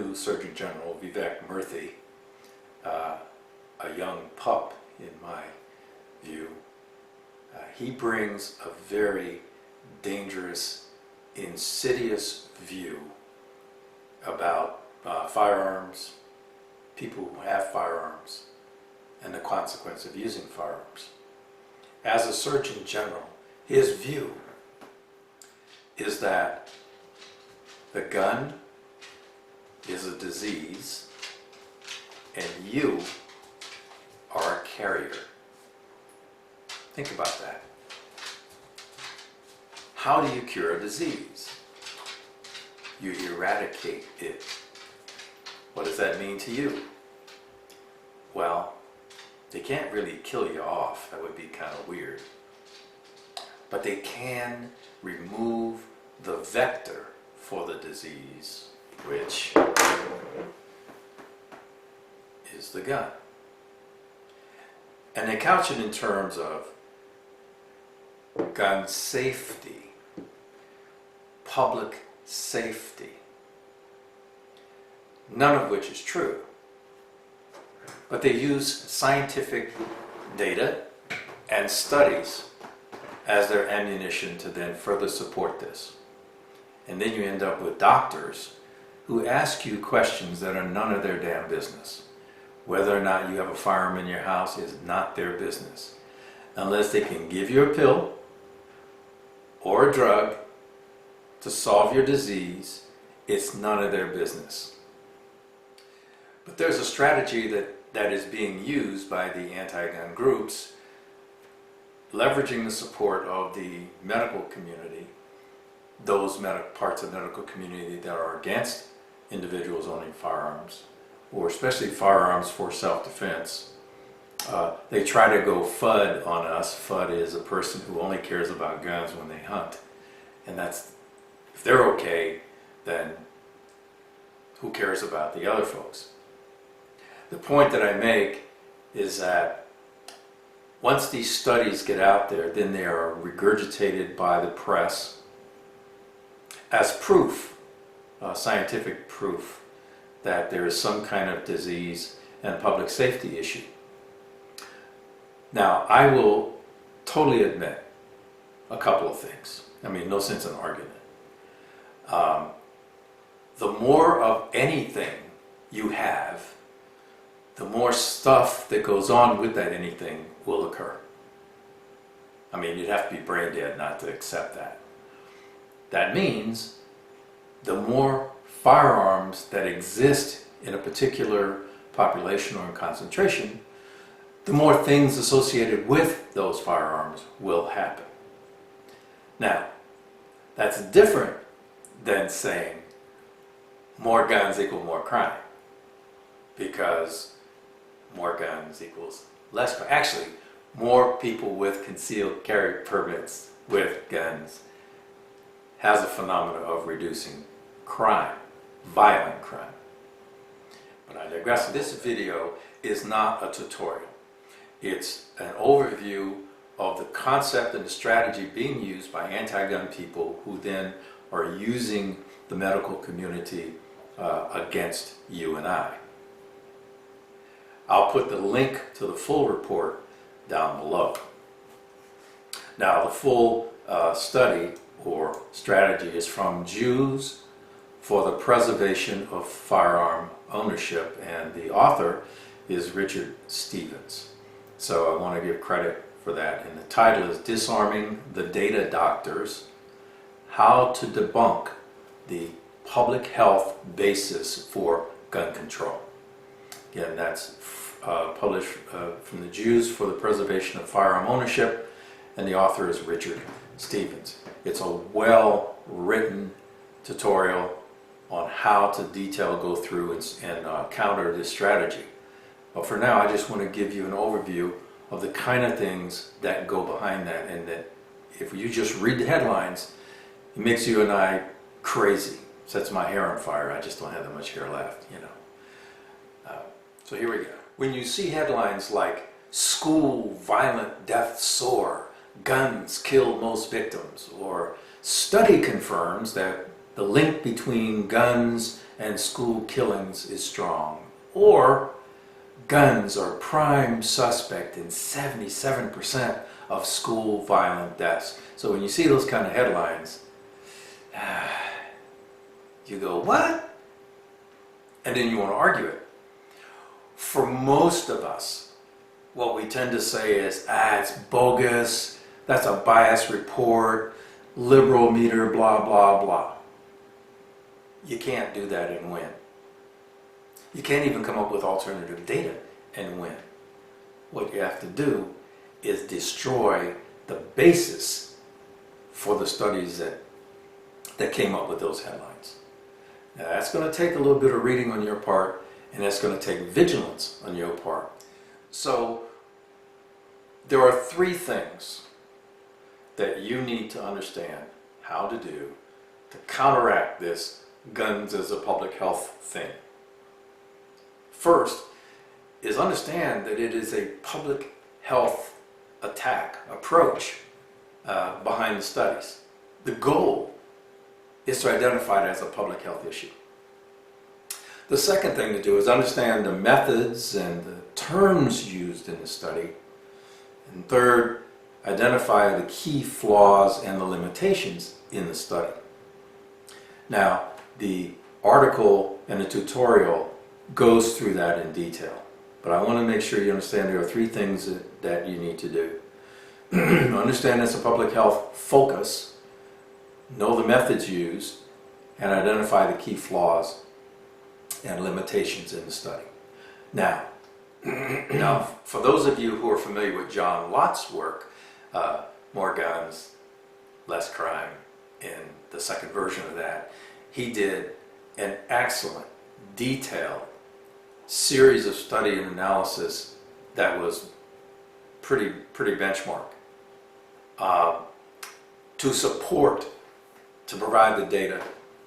new Surgeon General, Vivek Murthy, a young pup in my view, he brings a very dangerous, insidious view about firearms, people who have firearms, and the consequence of using firearms. As a Surgeon General, his view is that the gun is a disease and you are a carrier. Think about that. How do you cure a disease? You eradicate it. What does that mean to you? Well, they can't really kill you off. That would be kind of weird. But they can remove the vector for the disease, which is the gun. And they couch it in terms of gun safety, public safety, none of which is true. But they use scientific data and studies as their ammunition to then further support this. And then you end up with doctors who ask you questions that are none of their damn business. Whether or not you have a firearm in your house is not their business. Unless they can give you a pill or a drug to solve your disease, it's none of their business. But there's a strategy that is being used by the anti-gun groups, leveraging the support of the medical community, those parts of the medical community that are against individuals owning firearms, or especially firearms for self-defense. They try to go FUD on us. FUD is a person who only cares about guns when they hunt. And that's, if they're okay, then who cares about the other folks? The point that I make is that once these studies get out there, then they are regurgitated by the press as proof, scientific proof, that there is some kind of disease and public safety issue. Now, I will totally admit a couple of things. I mean, no sense in argument. The more of anything you have, the more stuff that goes on with that anything will occur. I mean, you'd have to be brain dead not to accept that. That means the more firearms that exist in a particular population or in concentration, the more things associated with those firearms will happen. Now, that's different than saying more guns equal more crime, because more guns equals less crime. Actually, more people with concealed carry permits with guns has a phenomenon of reducing crime, violent crime. But I digress. This video is not a tutorial. It's an overview of the concept and the strategy being used by anti-gun people who then are using the medical community against you and I. I'll put the link to the full report down below. Now, the full study or strategy is from Jews for the Preservation of Firearm Ownership, and the author is Richard Stevens. So I want to give credit for that. And the title is Disarming the Data Doctors: How to Debunk the Public Health Basis for Gun Control. Again, that's published from the Jews for the Preservation of Firearm Ownership, and the author is Richard Stevens. It's a well-written tutorial on how to go through and counter this strategy. But for now, I just want to give you an overview of the kind of things that go behind that, and that if you just read the headlines, it makes you and I crazy. Sets my hair on fire. I just don't have that much hair left, you know. So here we go. When you see headlines like "School Violent Deaths Soar, Guns Kill Most Victims," or "Study Confirms that the link between guns and school killings is strong, or guns are prime suspect in 77% of school violent deaths. So when you see those kind of headlines, you go, what? And then you want to argue it. For most of us, what we tend to say is, it's bogus, that's a biased report, liberal meter, blah, blah, blah. You can't do that and win. You can't even come up with alternative data and win. What you have to do is destroy the basis for the studies that came up with those headlines. Now that's going to take a little bit of reading on your part, and that's going to take vigilance on your part. So there are three things that you need to understand how to do to counteract this guns as a public health thing. First is understand that it is a public health attack approach behind the studies. The goal is to identify it as a public health issue. The second thing to do is understand the methods and the terms used in the study. And third, identify the key flaws and the limitations in the study. Now, the article and the tutorial goes through that in detail, but I want to make sure you understand there are three things that you need to do. Understand it's a public health focus, know the methods used, and identify the key flaws and limitations in the study. Now, for those of you who are familiar with John Lott's work, More Guns, Less Crime, in the second version of that, he did an excellent, detailed series of study and analysis that was pretty benchmark to provide the data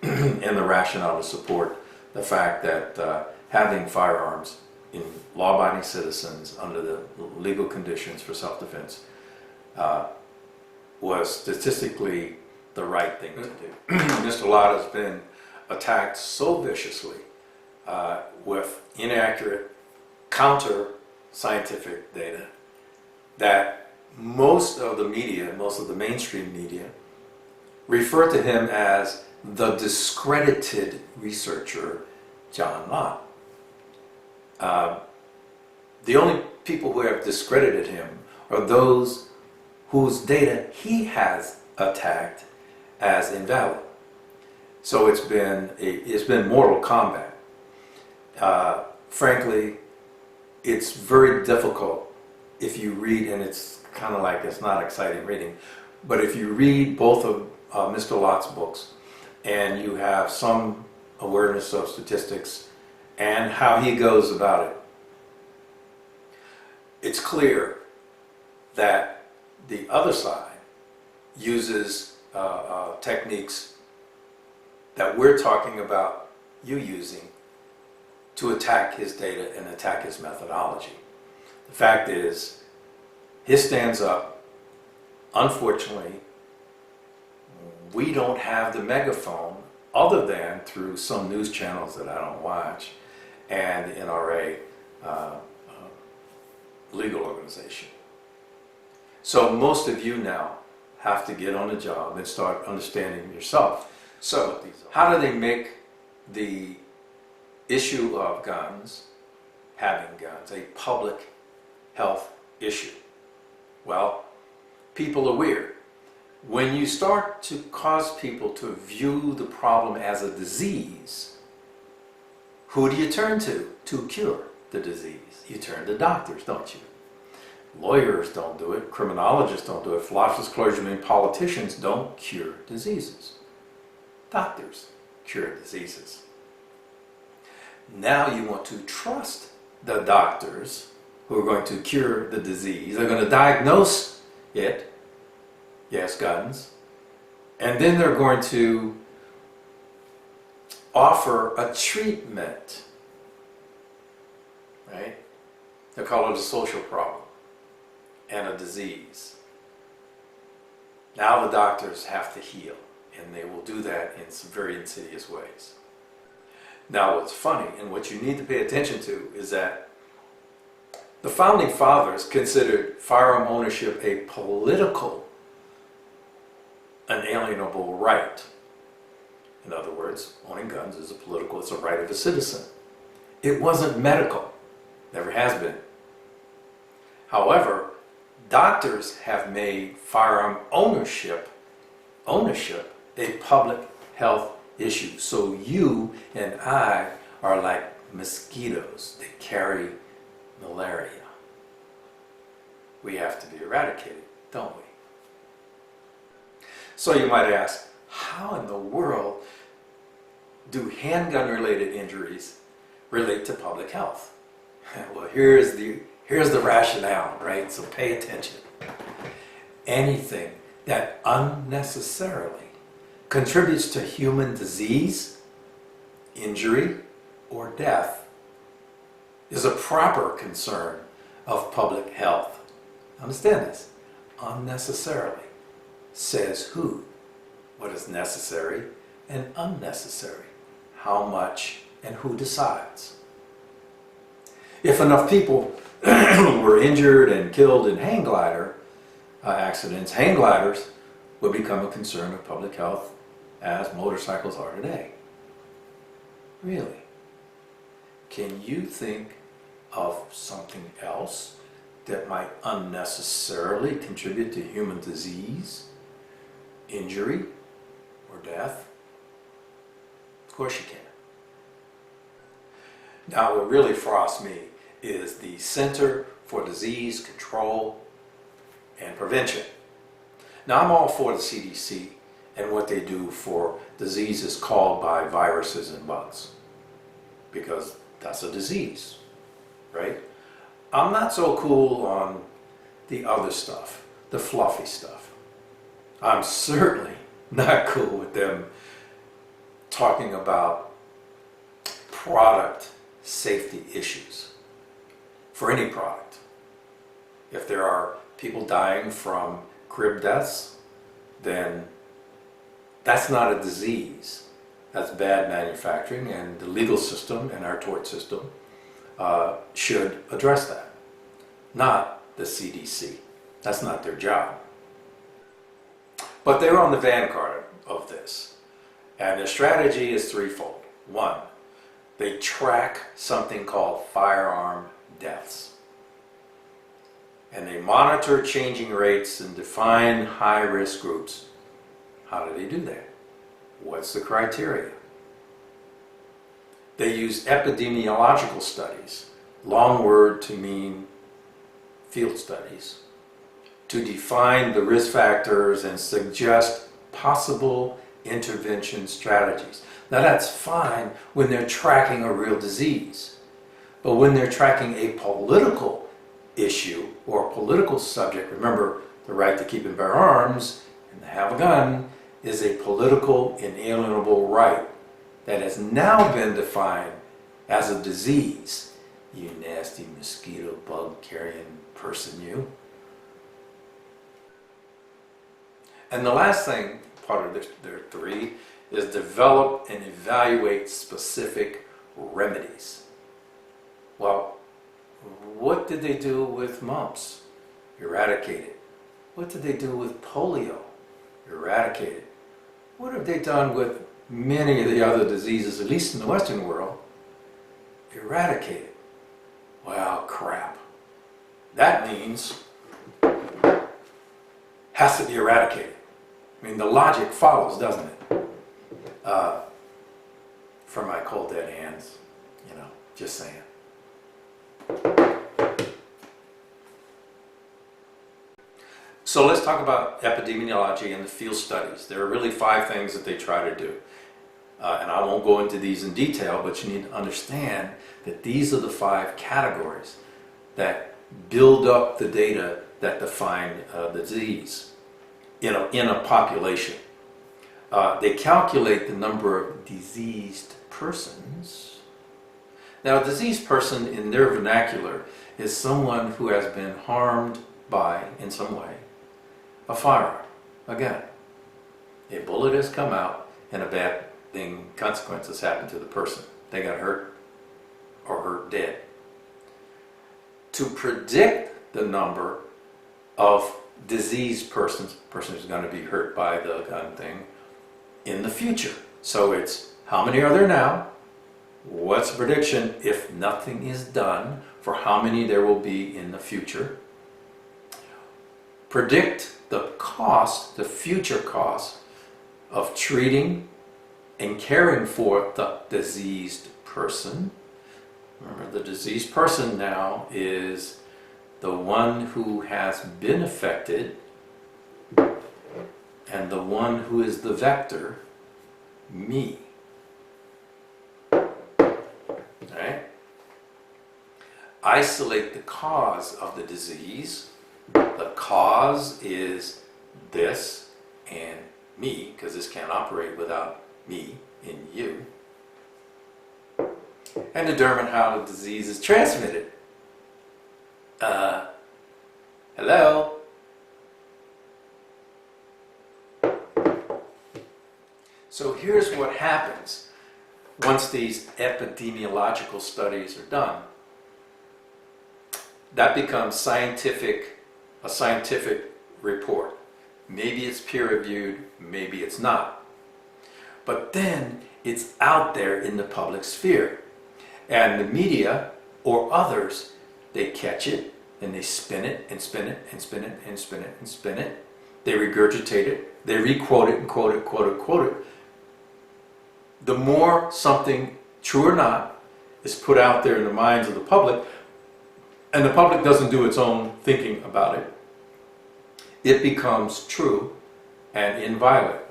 and the rationale to support the fact that having firearms in law-abiding citizens under the legal conditions for self-defense was statistically the right thing to do. Mr. Lott has been attacked so viciously with inaccurate counter-scientific data that most of the media, most of the mainstream media, refer to him as the discredited researcher, John Lott. The only people who have discredited him are those whose data he has attacked as invalid. So it's been mortal combat. Frankly, it's very difficult if you read, and it's kind of like it's not exciting reading, but if you read both of Mr. Lott's books and you have some awareness of statistics and how he goes about it, it's clear that the other side uses techniques that we're talking about you using to attack his data and attack his methodology. The fact is, his stands up. Unfortunately, we don't have the megaphone other than through some news channels that I don't watch and the NRA legal organization. So most of you now have to get on the job and start understanding yourself. So how do they make the issue of guns, having guns, a public health issue? Well, people are weird. When you start to cause people to view the problem as a disease, who do you turn to cure the disease? You turn to doctors, don't you? Lawyers don't do it, criminologists don't do it, philosophers, clergymen, politicians don't cure diseases. Doctors cure diseases. Now you want to trust the doctors who are going to cure the disease. They're going to diagnose it, yes, guns, and then they're going to offer a treatment, right? They call it a social problem and a disease. Now the doctors have to heal, and they will do that in some very insidious ways. Now what's funny and what you need to pay attention to is that the Founding Fathers considered firearm ownership a political, unalienable right. In other words, owning guns is it's a right of a citizen. It wasn't medical, never has been. However, doctors have made firearm ownership a public health issue. So you and I are like mosquitoes that carry malaria. We have to be eradicated, don't we? So you might ask, how in the world do handgun-related injuries relate to public health? Well, here's the rationale, right? So pay attention. Anything that unnecessarily contributes to human disease, injury, or death is a proper concern of public health. Understand this. Unnecessarily. Says who? What is necessary and unnecessary? How much and who decides? If enough people were injured and killed in hang glider accidents, hang gliders would become a concern of public health as motorcycles are today. Really? Can you think of something else that might unnecessarily contribute to human disease, injury, or death? Of course you can. Now what really frosts me is the Center for Disease Control and Prevention. Now I'm all for the CDC and what they do for diseases caused by viruses and bugs, because that's a disease, right? I'm not so cool on the other stuff, the fluffy stuff. I'm certainly not cool with them talking about product safety issues for any product. If there are people dying from crib deaths, then that's not a disease. That's bad manufacturing, and the legal system and our tort system should address that. Not the CDC. That's not their job. But they're on the vanguard of this. And their strategy is threefold. One, they track something called firearm deaths. And they monitor changing rates and define high-risk groups. How do they do that? What's the criteria? They use epidemiological studies, long word to mean field studies, to define the risk factors and suggest possible intervention strategies. Now that's fine when they're tracking a real disease, but when they're tracking a political issue or a political subject, remember the right to keep and bear arms and to have a gun is a political inalienable right that has now been defined as a disease. You nasty mosquito bug carrying person, you. And the last thing, part of their three, is develop and evaluate specific remedies. Well, what did they do with mumps? Eradicate it. What did they do with polio? Eradicate it. What have they done with many of the other diseases, at least in the Western world? Eradicate it. Well, crap. That means has to be eradicated. I mean, the logic follows, doesn't it? For my cold dead hands, just saying. So let's talk about epidemiology and the field studies. There are really 5 things that they try to do. And I won't go into these in detail, but you need to understand that these are the 5 categories that build up the data that define the disease in a population. They calculate the number of diseased persons. Now, a diseased person in their vernacular is someone who has been harmed by, in some way, a firearm. Again, a bullet has come out and a bad thing, consequences happen to the person. they got hurt or hurt dead. To predict the number of diseased persons who's going to be hurt by the gun thing in the future. So it's how many are there now? What's the prediction if nothing is done for how many there will be in the future? Predict the cost, the future cost of treating and caring for the diseased person. Remember, the diseased person now is the one who has been affected and the one who is the vector, me. Right? Isolate the cause of the disease. The cause is this and me, because this can't operate without me in you. And determine how the disease is transmitted. Hello? So here's what happens once these epidemiological studies are done. That becomes a scientific report. Maybe it's peer-reviewed, maybe it's not. But then it's out there in the public sphere. And the media or others, they catch it and they spin it and spin it and spin it and spin it and spin it. They regurgitate it, they re-quote it and quote it, quote it, quote it. The more something, true or not, is put out there in the minds of the public, and the public doesn't do its own thinking about it, it becomes true and inviolate.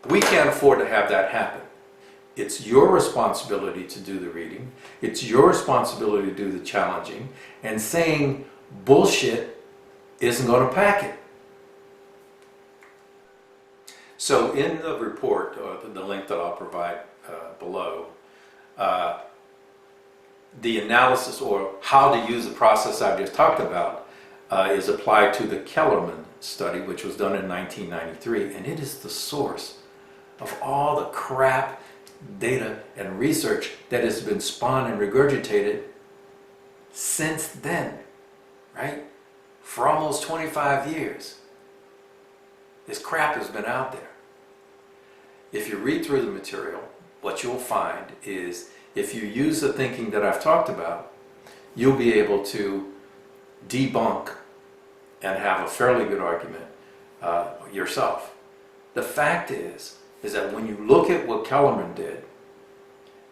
We can't afford to have that happen. It's your responsibility to do the reading. It's your responsibility to do the challenging. And saying bullshit isn't going to pack it. So in the report, or the link that I'll provide below, the analysis or how to use the process I've just talked about is applied to the Kellerman study, which was done in 1993. And it is the source of all the crap, data, and research that has been spawned and regurgitated since then, right? For almost 25 years. This crap has been out there. If you read through the material, what you'll find is if you use the thinking that I've talked about, you'll be able to debunk and have a fairly good argument yourself. The fact is that when you look at what Kellerman did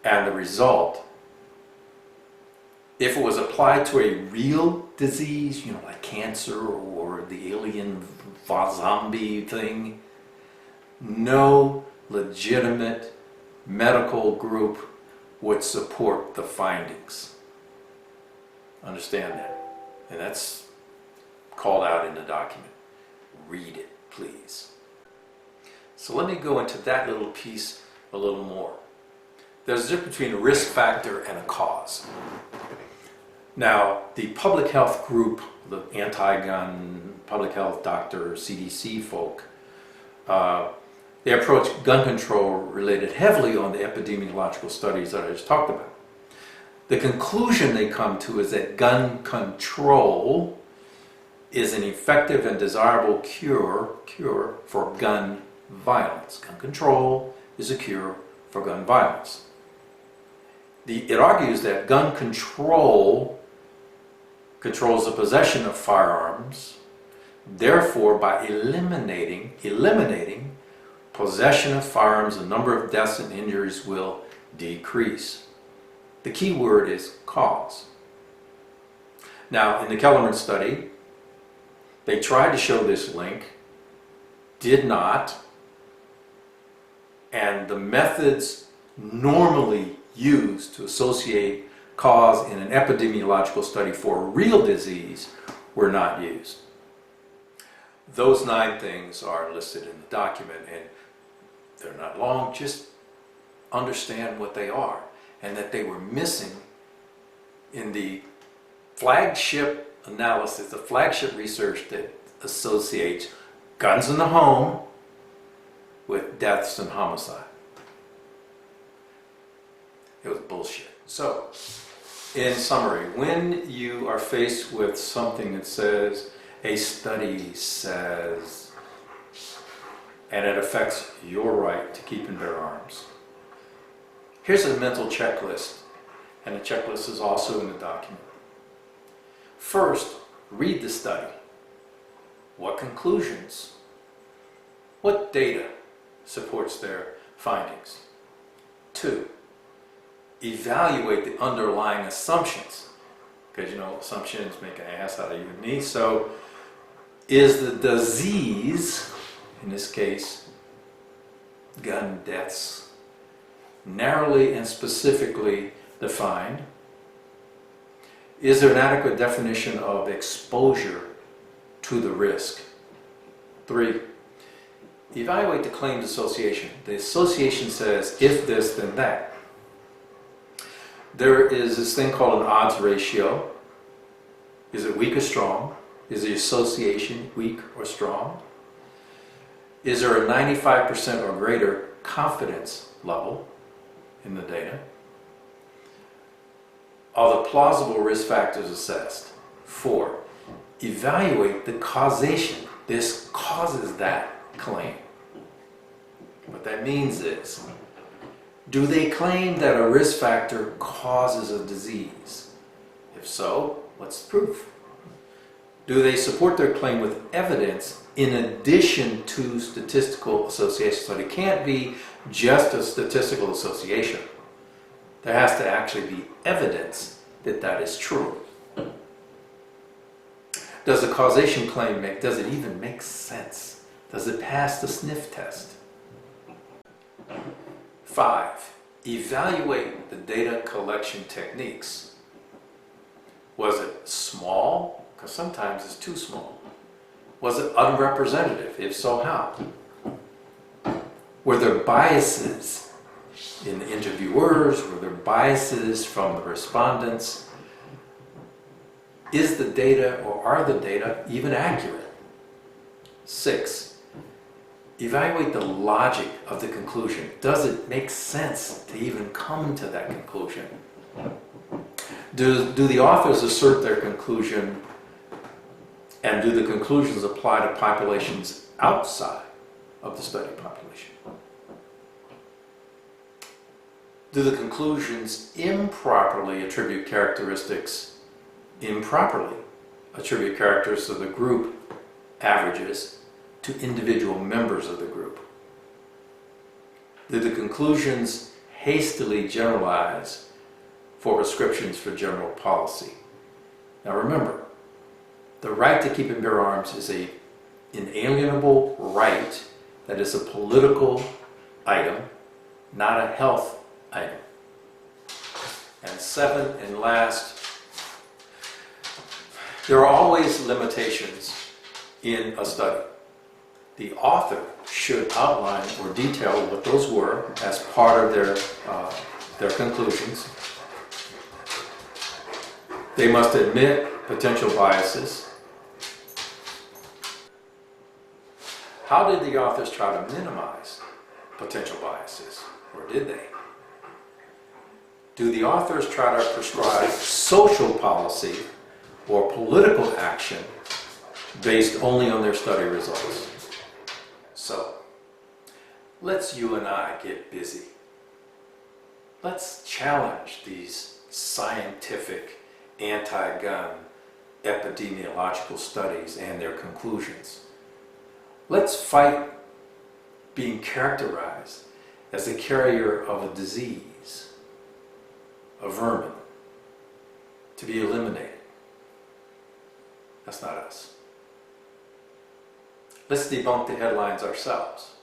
and the result, if it was applied to a real disease, like cancer or the alien zombie thing, no legitimate medical group would support the findings. Understand that. And that's called out in the document. Read it, please. So let me go into that little piece a little more. There's a difference between a risk factor and a cause. Now, the public health group, the anti-gun, public health doctor, CDC folk, they approach gun control related heavily on the epidemiological studies that I just talked about. The conclusion they come to is that gun control is an effective and desirable cure for gun violence. Gun control is a cure for gun violence. It argues that gun control controls the possession of firearms. Therefore, by eliminating possession of firearms, the number of deaths and injuries will decrease. The key word is cause. Now, in the Kellerman study, they tried to show this link, did not, and the methods normally used to associate cause in an epidemiological study for a real disease were not used. Those 9 things are listed in the document, and they're not long. Just understand what they are and that they were missing in the flagship analysis, the flagship research that associates guns in the home with deaths and homicide. It was bullshit. So, in summary, when you are faced with something that says, a study says, and it affects your right to keep and bear arms, here's a mental checklist, and the checklist is also in the document. First, read the study. What conclusions? What data supports their findings? 2, evaluate the underlying assumptions, because you know assumptions make an ass out of you and me. So, is the disease, in this case, gun deaths, narrowly and specifically defined? Is there an adequate definition of exposure to the risk? 3, evaluate the claimed association. The association says, if this, then that. There is this thing called an odds ratio. Is it weak or strong? Is the association weak or strong? Is there a 95% or greater confidence level in the data? Are the plausible risk factors assessed? 4, evaluate the causation. This causes that claim. What that means is, do they claim that a risk factor causes a disease? If so, what's the proof? Do they support their claim with evidence in addition to statistical association? So it can't be just a statistical association. There has to actually be evidence that that is true. Does the causation claim does it even make sense? Does it pass the sniff test? 5, evaluate the data collection techniques. Was it small? Because sometimes it's too small. Was it unrepresentative? If so, how? Were there biases in the interviewers? Were there biases from the respondents? Is the data, or are the data, even accurate? 6, evaluate the logic of the conclusion. Does it make sense to even come to that conclusion? Do the authors assert their conclusion, and do the conclusions apply to populations outside of the study population? Do the conclusions improperly attribute characteristics of the group averages to individual members of the group? Do the conclusions hastily generalize for prescriptions for general policy? Now remember, the right to keep and bear arms is an inalienable right that is a political item, not a health item. And 7, and last, there are always limitations in a study. The author should outline or detail what those were as part of their conclusions. They must admit potential biases. How did the authors try to minimize potential biases, or did they? Do the authors try to prescribe social policy or political action based only on their study results? So, let's you and I get busy. Let's challenge these scientific anti-gun epidemiological studies and their conclusions. Let's fight being characterized as the carrier of a disease, a vermin, to be eliminated. That's not us. Let's debunk the headlines ourselves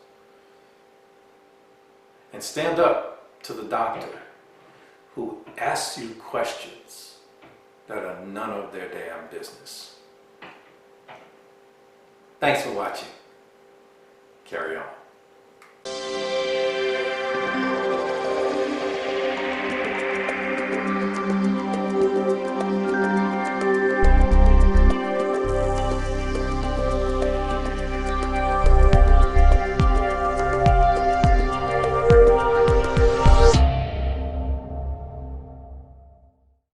and stand up to the doctor who asks you questions that are none of their damn business. Thanks for watching. Carry on.